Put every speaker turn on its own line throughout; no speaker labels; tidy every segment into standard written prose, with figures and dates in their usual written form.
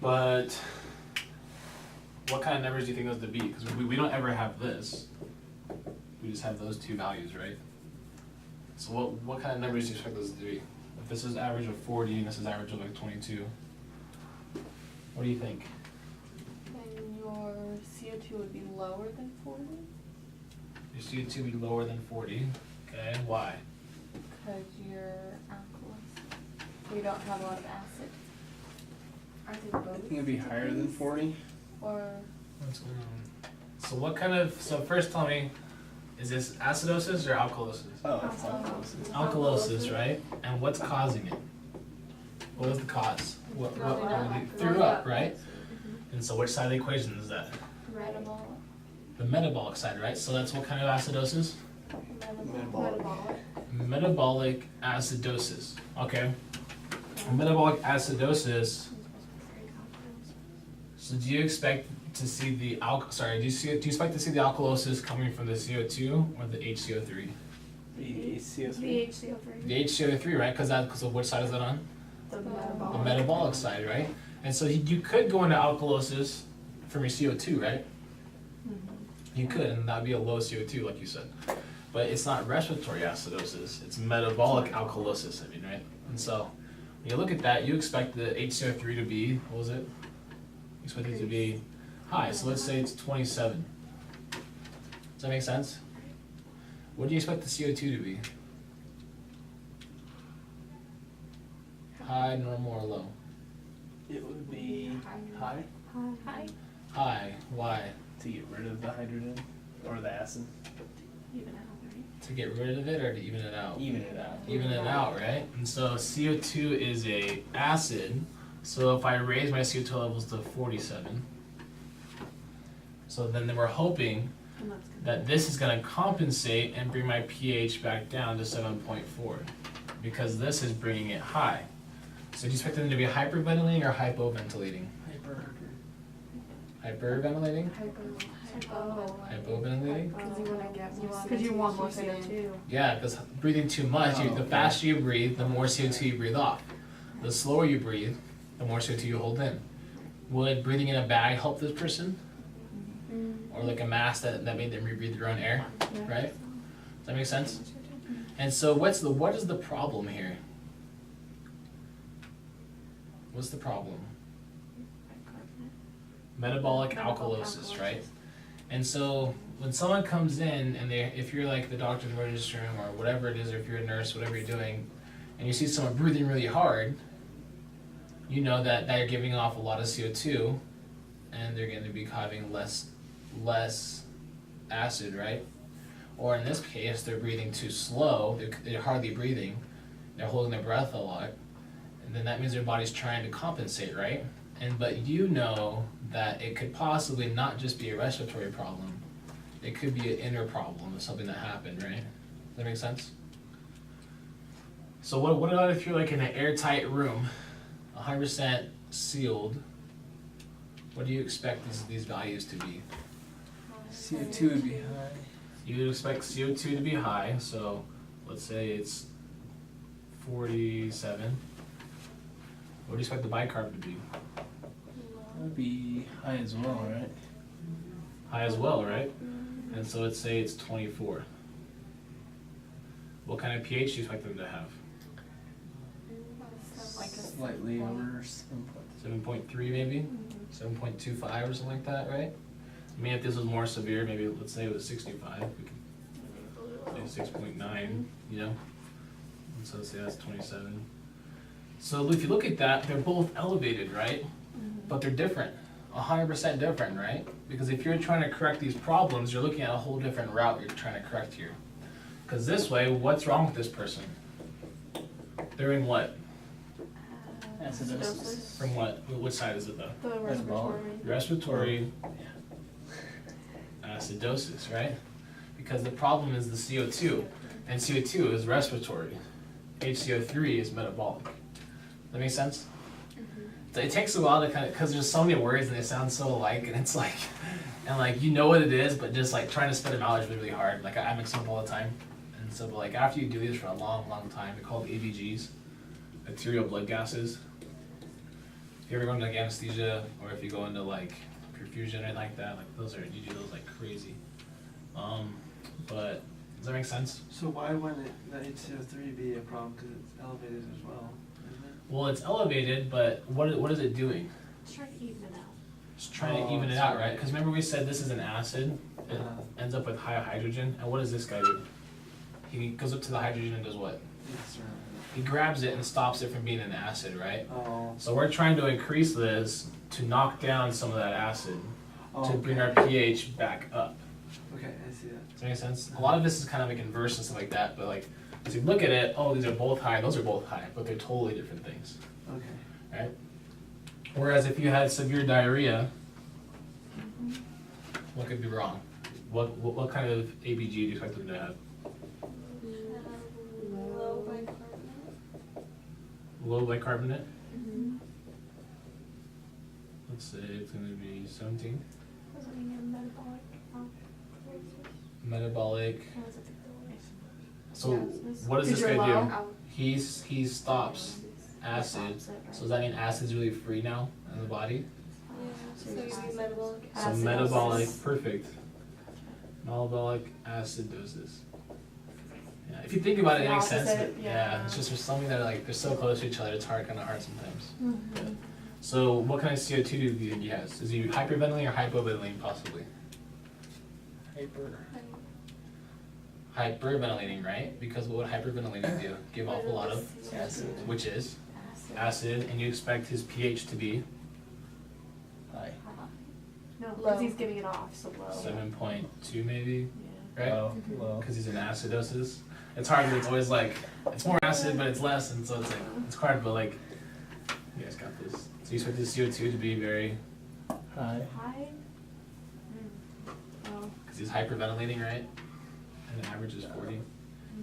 But what kind of numbers do you think those to be? Because we don't ever have this. We just have those two values, right? So what kind of numbers do you expect those to be? If this is average of 40 and this is average of like 22, what do you think?
And your CO2 would be lower than 40?
Your CO2 would be lower than 40. Okay, why?
Because you're alkalis. So you don't have a lot of acid. Are they
I
both?
think it'd be higher than 40.
Or
What's going on? So what kind of, so first tell me, is this acidosis or alkalosis?
Oh, it's alkalosis.
Alkalosis, right? And what's causing it? What was the cause? What
Throwing
threw up, right? And so which side of the equation is that?
metabolic.
The metabolic side, right? So that's what kind of acidosis?
Metabolic.
Metabolic acidosis. Okay. Metabolic acidosis. So do you expect to see the do you expect to see the alkalosis coming from the CO2 or the HCO3?
The HCO3.
The HCO3.
The HCO3, right? Because of which side is that on?
The
The metabolic side, right? And so you could go into alkalosis from your CO2, right? You could, and that'd be a low CO2, like you said. But it's not respiratory acidosis, it's metabolic alkalosis, right? And so when you look at that, you expect the HCO3 to be, what was it? You expect it to be high, so let's say it's 27. Does that make sense? What do you expect the CO2 to be? High, normal, or low?
It would be high
Hi.
High. Why?
to get rid of the hydrogen or the acid.
Even out, right?
To get rid of it or to even it out?
Even it out.
Even it out, right? And so CO2 is a acid. So if I raise my CO2 levels to 47, so then we're hoping
And that's good.
that this is going to compensate and bring my pH back down to 7.4 because this is bringing it high. So do you expect them to be hyperventilating or hypoventilating? Hyperventilating? Hypoventilating?
Because you want to get more.
Because you want more
CO2.
Yeah, because breathing too much,
Oh,
the
okay.
faster you breathe, the more CO2 you breathe off. The slower you breathe, the more CO2 you hold in. Would breathing in a bag help this person? Or like a mask that made them rebreathe their own air, right? Does that make sense? And so what is the problem here? What's the problem? Metabolic alkalosis, right? And so when someone comes in and if you're like the doctor's emergency room or whatever it is, or if you're a nurse, whatever you're doing, and you see someone breathing really hard, you know that they're giving off a lot of CO2 and they're going to be having less acid, right? Or in this case, they're breathing too slow, they're hardly breathing, they're holding their breath a lot, and then that means their body's trying to compensate, right? But you know that it could possibly not just be a respiratory problem, it could be an inner problem of something that happened, right? Does that make sense? So what about if you're like in an airtight room, 100% sealed, what do you expect these values to be?
CO2 would be high.
You would expect CO2 to be high, so let's say it's 47. What do you expect the bicarb to be?
That would be high as well, right?
High as well, right? And so let's say it's 24. What kind of pH do you expect them to have?
Like a
Slightly over 7.3.
7.3 maybe? 7.25 or something like that, right? I mean, if this was more severe, maybe let's say it was 65, we could say 6.9, you know? And so let's say that's 27. So if you look at that, they're both elevated, right? But they're different, 100% different, right? Because if you're trying to correct these problems, you're looking at a whole different route you're trying to correct here. Because this way, what's wrong with this person? They're in what?
Acidosis.
From what? Which side is it though?
The respiratory.
Respiratory acidosis, right? Because the problem is the CO2, and CO2 is respiratory. HCO3 is metabolic. That make sense? It takes a while to kind of, because there's so many words and they sound so alike, and it's like, and like you know what it is, but just like trying to spit them out is really, really hard. Like I mix them up all the time, and so but like after you do this for a long, long time, they're called ABGs, arterial blood gases. if you ever go into like anesthesia, or if you go into like perfusion or anything like that, like those are, you do those like crazy. But, does that make sense?
So why wouldn't the HCO3 be a problem, because it's elevated as well, isn't it?
Well, it's elevated, but what is it doing?
Let's try to even it out.
It's trying to
Oh,
even it
that's
out,
right.
right? Because remember we said this is an acid, it ends up with high hydrogen, and what does this guy do? He goes up to the hydrogen and does what?
It's,
He grabs it and stops it from being an acid, right?
oh.
So we're trying to increase this to knock down some of that acid,
Oh,
to bring our
okay.
pH back up.
Okay, I see that.
Does that make sense? A lot of this is kind of like inverse and stuff like that, but like, as you look at it, oh, these are both high, those are both high, but they're totally different things,
Okay.
right? Whereas if you had severe diarrhea, what could be wrong? What kind of ABG do you expect them to have?
Low bicarbonate.
Low bicarbonate?
Mm-hmm.
Let's say it's gonna be 17.
Was it in metabolic alkalosis?
Metabolic.
Or was it the
So
Yeah.
what does this
Did you
guy do?
allow-
He stops acid.
Stops it, right?
So does that mean acid's really free now in the body?
Yeah, so you mean metabolic
So
acidosis.
metabolic, perfect. Metabolic acidosis. Yeah, if you think about it, it makes sense.
Opposite,
But
yeah.
it's just there's something that are like they're so close to each other. It's kind of hard sometimes.
Mhm.
So what kind of CO2 do you think he has? Is he hyperventilating or hypoventilating possibly?
Hyper.
Hyperventilating, right? Because what would hyperventilating do? Give off a lot of,
Acid.
which is
Acid.
acid, and you expect his pH to be
High.
No,
Low.
because he's giving it off, so low.
7.2 maybe,
Yeah.
right?
Low. Low.
Because he's in acidosis. It's hard, but it's always like, it's more acid, but it's less, and so it's like, it's hard, but like, you guys got this. So you expect the CO2 to be very,
High.
High? Oh.
because he's hyperventilating, right? And the average is 40.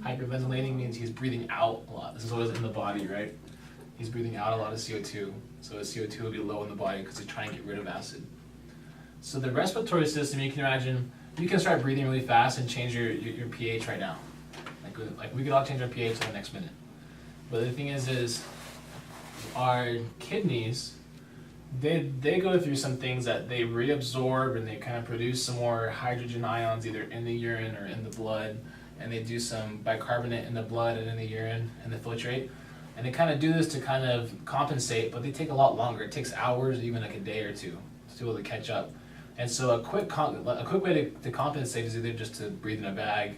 Hyperventilating means he's breathing out a lot. This is always in the body, right? He's breathing out a lot of CO2. So his CO2 will be low in the body because he's trying to get rid of acid. So the respiratory system, you can imagine, you can start breathing really fast and change your pH right now. Like we could all change our pH in the next minute. But the thing is our kidneys, they go through some things that they reabsorb and they kind of produce some more hydrogen ions either in the urine or in the blood, and they do some bicarbonate in the blood and in the urine and they filtrate, and they kind of do this to kind of compensate, but they take a lot longer. It takes hours, even like a day or two, to be able to catch up. And so a quick way to compensate is either just to breathe in a bag,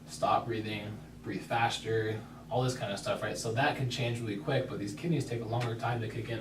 stop breathing, breathe faster, all this kind of stuff, right? So that can change really quick, but these kidneys take a longer time to kick in.